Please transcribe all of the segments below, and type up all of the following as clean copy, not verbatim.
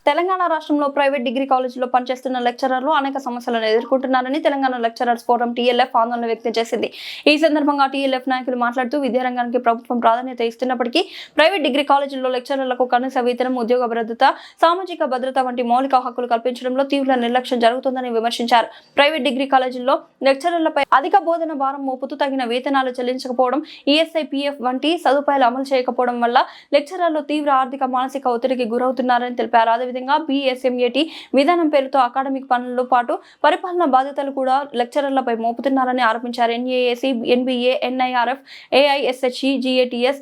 తెలంగాణ రాష్ట్రంలో private degree కాలేజీలో పనిచేస్తున్న లెక్చరర్లు అనేక సమస్యలను ఎదుర్కొంటున్నారని తెలంగాణ లెక్చరర్స్ ఫోరం టీఎల్ఎఫ్ ఆందోళన వ్యక్తం చేసింది. ఈ సందర్భంగా టీఎల్ఎఫ్ నాయకులు మాట్లాడుతూ విద్యారంగానికి ప్రభుత్వం ప్రాధాన్యత ఇస్తున్నప్పటికీ ప్రైవేట్ డిగ్రీ కాలేజీల్లో లెక్చరర్లకు కనీస వేతనం, ఉద్యోగ భద్రత, సామాజిక భద్రత వంటి మౌలిక హక్కులు కల్పించడంలో తీవ్ర నిర్లక్ష్యం జరుగుతోందని విమర్శించారు. ప్రైవేట్ డిగ్రీ కాలేజీల్లో లెక్చరర్లపై అధిక బోధన భారం మోపుతూ తగిన వేతనాలు చెల్లించకపోవడం, ఈఎస్ఐ, పీఎఫ్ వంటి సదుపాయాలు అమలు చేయకపోవడం వల్ల లెక్చరర్లు తీవ్ర ఆర్థిక, మానసిక ఒత్తిడికి గురవుతున్నారని తెలిపారు. అదేవిధంగా BSMAT విధానం పేరుతో అకాడమిక్ పనులతో పాటు పరిపాలన బాధ్యతలు కూడా లెక్చరర్లపై మోపుతున్నారని ఆరోపించారు. NAAC, NBA, NIRF, AISHE, GATS,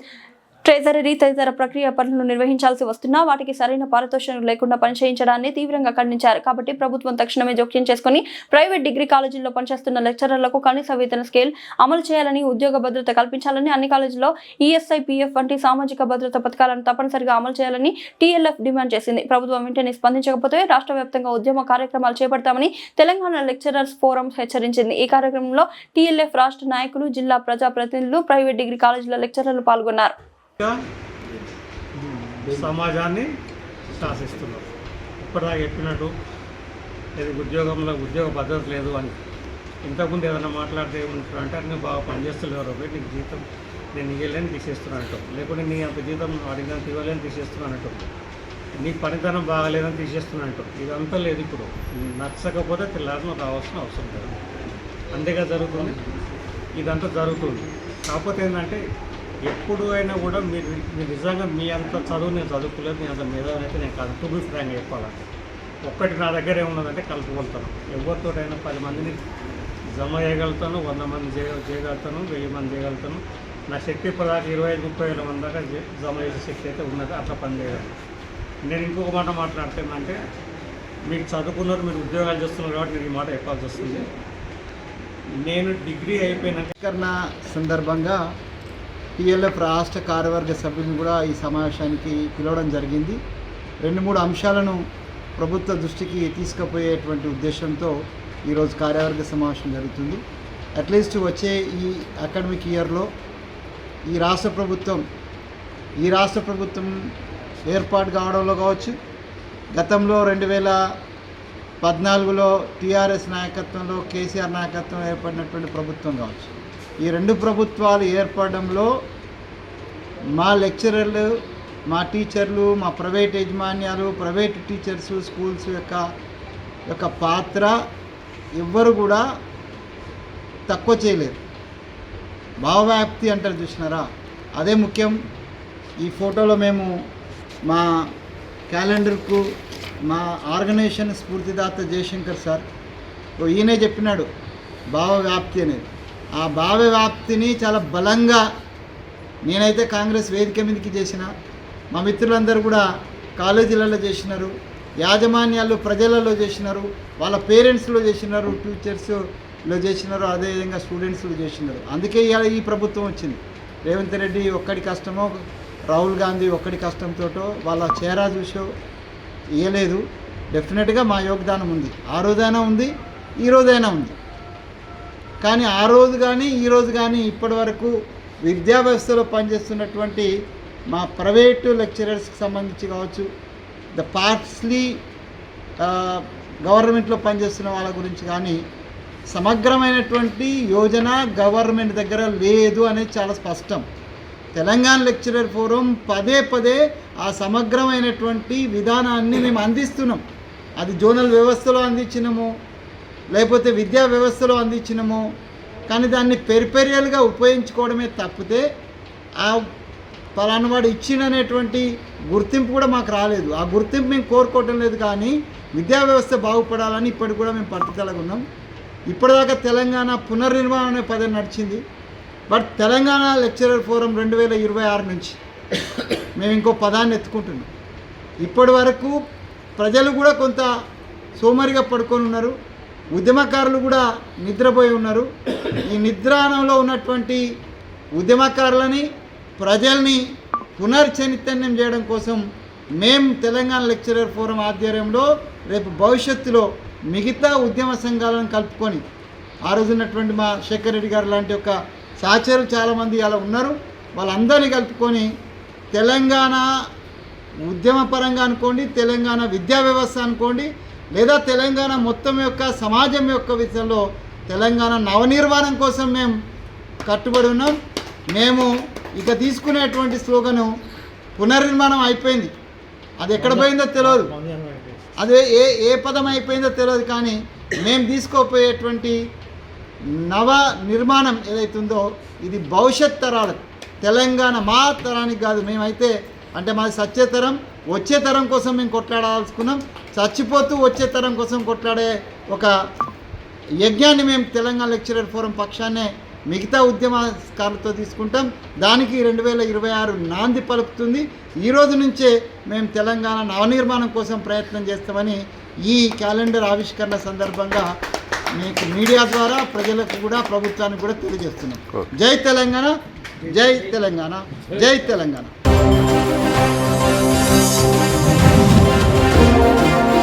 treasury తదితర ప్రక్రియ పనులను నిర్వహించాల్సి వస్తున్నా వాటికి సరైన పారితోషికం లేకుండా పనిచేయించడాన్ని తీవ్రంగా ఖండించారు. కాబట్టి ప్రభుత్వం తక్షణమే జోక్యం చేసుకుని ప్రైవేట్ డిగ్రీ కాలేజీల్లో పనిచేస్తున్న లెక్చరర్లకు కనీస వేతన స్కేల్ అమలు చేయాలని, ఉద్యోగ భద్రత కల్పించాలని, అన్ని కాలేజీల్లో ESI, PF వంటి సామాజిక భద్రత పథకాలను తప్పనిసరిగా అమలు చేయాలని TLF డిమాండ్ చేసింది. ప్రభుత్వం వెంటనే స్పందించకపోతే రాష్ట్ర వ్యాప్తంగా ఉద్యమ కార్యక్రమాలు చేపడతామని తెలంగాణ లెక్చరర్స్ ఫోరం హెచ్చరించింది. ఈ కార్యక్రమంలో TLF రాష్ట్ర నాయకులు, జిల్లా ప్రజాప్రతినిధులు, ప్రైవేట్ డిగ్రీ కాలేజీల లెక్చరర్లు పాల్గొన్నారు. సమాజాన్ని శాసిస్తున్నారు. ఇప్పటిదాకా చెప్పినట్టు ఉద్యోగ భద్రత లేదు అని ఇంతకుముందు ఏదైనా మాట్లాడితే ఏమంటారు అంటే నువ్వు బాగా పనిచేస్తలేవు, నీకు జీతం నేను ఇవ్వలేని తీసేస్తున్నానంటూ, లేకుంటే నీ అంత జీతం అడిగినంత ఇవ్వలేని తీసేస్తున్నానంటూ, నీ పనితనం బాగాలేదని తీసేస్తున్నానంటూ. ఇదంతా లేదు. ఇప్పుడు నచ్చకపోతే తెల్లారిన రావాల్సిన అవసరం లేదు. అంతేగా జరుగుతుంది. ఇదంతా జరుగుతుంది. కాకపోతే ఏంటంటే ఎప్పుడు అయినా కూడా మీరు నిజంగా మీ అంత చదువు నేను చదువుకోలేదు, మీ అంత మేధావి అయితే నేను కాదు. టు బి ఫ్రాంక్ చెప్పాలంటే ఒక్కటి నా దగ్గర ఏమున్నదంటే కలుపుకొలుతాను. ఎవరితోటైనా 10 మందిని జమ చేయగలుగుతాను, 100 మంది చేయగలుగుతాను, 1000 మంది చేయగలుగుతాను. నా శక్తి పదాక 25-30 వేల మంది దాకా జమ చేసే శక్తి అయితే ఉన్నది. అట్లా పని చేయగలను. నేను ఇంకొక మాట మాట్లాడితేనంటే మీరు చదువుకున్నారు, మీరు ఉద్యోగాలు చేస్తున్నారు కాబట్టి నేను ఈ మాట చెప్పాల్సి వస్తుంది. నేను డిగ్రీ అయిపోయిన సందర్భంగా TLF రాష్ట్ర కార్యవర్గ సభ్యులను కూడా ఈ సమావేశానికి పిలవడం జరిగింది. 2-3 అంశాలను ప్రభుత్వ దృష్టికి తీసుకుపోయేటువంటి ఉద్దేశంతో ఈరోజు కార్యవర్గ సమావేశం జరుగుతుంది. అట్లీస్ట్ వచ్చే ఈ అకాడమిక్ ఇయర్లో ఈ రాష్ట్ర ప్రభుత్వం ఏర్పాటు కావడంలో కావచ్చు, గతంలో 2014లో TRS నాయకత్వంలో, KCR నాయకత్వం ఏర్పడినటువంటి ప్రభుత్వం కావచ్చు, ఈ 2 ప్రభుత్వాలు ఏర్పడడంలో మా లెక్చరర్లు, మా టీచర్లు, మా ప్రైవేట్ యాజమాన్యాలు, ప్రైవేట్ టీచర్స్, స్కూల్స్ యొక్క పాత్ర ఎవ్వరు కూడా తక్కువ చేయలేరు. భావవ్యాప్తి అంటారు చూసినారా, అదే ముఖ్యం. ఈ ఫోటోలో మేము మా క్యాలెండర్కు మా ఆర్గనైజేషన్ స్ఫూర్తిదాత జయశంకర్ సార్ ఈయనే చెప్పినాడు భావవ్యాప్తి అనేది. ఆ భావవ్యాప్తిని చాలా బలంగా నేనైతే కాంగ్రెస్ వేదిక మీదకి చేసిన, మా మిత్రులందరూ కూడా కాలేజీలలో చేసినారు, యాజమాన్యాలు ప్రజలలో చేసినారు, వాళ్ళ పేరెంట్స్లో చేసినారు, టీచర్స్లో చేసినారు, అదేవిధంగా స్టూడెంట్స్లో చేసినారు. అందుకే ఇవాళ ఈ ప్రభుత్వం వచ్చింది. రేవంత్ రెడ్డి ఒక్కడి కష్టమో, రాహుల్ గాంధీ ఒక్కడి కష్టంతో వాళ్ళ చేరా చూసో ఇవ్వలేదు. డెఫినెట్గా మా యోగదానం ఉంది. ఆ రోజైనా ఉంది, ఈ రోజైనా ఉంది. కానీ ఆ రోజు కానీ ఈ రోజు కానీ ఇప్పటి వరకు విద్యా వ్యవస్థలో పనిచేస్తున్నటువంటి మా ప్రైవేటు లెక్చరర్స్కి సంబంధించి కావచ్చు, ద పార్ట్స్లీ గవర్నమెంట్లో పనిచేస్తున్న వాళ్ళ గురించి కానీ సమగ్రమైనటువంటి యోజన గవర్నమెంట్ దగ్గర లేదు అనేది చాలా స్పష్టం. తెలంగాణ లెక్చరర్ ఫోరం పదే ఆ సమగ్రమైనటువంటి విధానాన్ని మేము అందిస్తున్నాం. అది జోనల్ వ్యవస్థలో అందించినాము, లేకపోతే విద్యా వ్యవస్థలో అందించినాము. కానీ దాన్ని పెరిపెరియల్గా ఉపయోగించుకోవడమే తప్పితే ఆ పలానావాడు ఇచ్చిననేటువంటి గుర్తింపు కూడా మాకు రాలేదు. ఆ గుర్తింపు మేము కోరుకోవటం లేదు. కానీ విద్యా వ్యవస్థ బాగుపడాలని ఇప్పటికి కూడా మేము పట్టుదలగా ఉన్నాం. ఇప్పటిదాకా తెలంగాణ పునర్నిర్మాణం అనే పదం నడిచింది. బట్ తెలంగాణ లెక్చరర్ ఫోరం 2026 నుంచి మేము ఇంకో పదాన్ని ఎత్తుకుంటున్నాం. ఇప్పటి వరకు ప్రజలు కూడా కొంత సోమరిగా పడుకొని ఉన్నారు, ఉద్యమకారులు కూడా నిద్రపోయి ఉన్నారు. ఈ నిద్రాణంలో ఉన్నటువంటి ఉద్యమకారులని, ప్రజల్ని పునర్చైతన్యం చేయడం కోసం మేము తెలంగాణ లెక్చరర్ ఫోరం ఆధ్వర్యంలో రేపు భవిష్యత్తులో మిగతా ఉద్యమ సంఘాలను కలుపుకొని, ఆ రోజు ఉన్నటువంటి మా శేఖర్ రెడ్డి గారు లాంటి ఒక సహచరులు చాలామంది అలా ఉన్నారు, వాళ్ళందరినీ కలుపుకొని తెలంగాణ ఉద్యమపరంగా అనుకోండి, తెలంగాణ విద్యా వ్యవస్థ అనుకోండి, లేదా తెలంగాణ మొత్తం యొక్క సమాజం యొక్క విషయంలో తెలంగాణ నవనిర్మాణం కోసం మేము కట్టుబడి ఉన్నాం. మేము ఇక తీసుకునేటువంటి స్లోగను పునర్నిర్మాణం అయిపోయింది. అది ఎక్కడ పోయిందో తెలియదు, అదే ఏ పదం అయిపోయిందో తెలియదు, కానీ మేము తీసుకోపోయేటువంటి నవ నిర్మాణం ఏదైతుందో ఇది భవిష్యత్ తరాలకు, తెలంగాణ మా తరానికి కాదు. మేమైతే అంటే మాది సచ్చే తరం, వచ్చే తరం కోసం మేము కొట్లాడాల్సుకున్నాం. చచ్చిపోతూ వచ్చే తరం కోసం కొట్లాడే ఒక యజ్ఞాన్ని మేము తెలంగాణ లెక్చరర్ ఫోరం పక్షాన్నే మిగతా ఉద్యమకారులతో తీసుకుంటాం. దానికి 2026 నాంది పలుకుతుంది. ఈ రోజు నుంచే మేము తెలంగాణ నవనిర్మాణం కోసం ప్రయత్నం చేస్తామని ఈ క్యాలెండర్ ఆవిష్కరణ సందర్భంగా మీకు మీడియా ద్వారా ప్రజలకు కూడా ప్రభుత్వానికి కూడా తెలియజేస్తున్నాం. జై తెలంగాణ, జై తెలంగాణ, జై తెలంగాణ.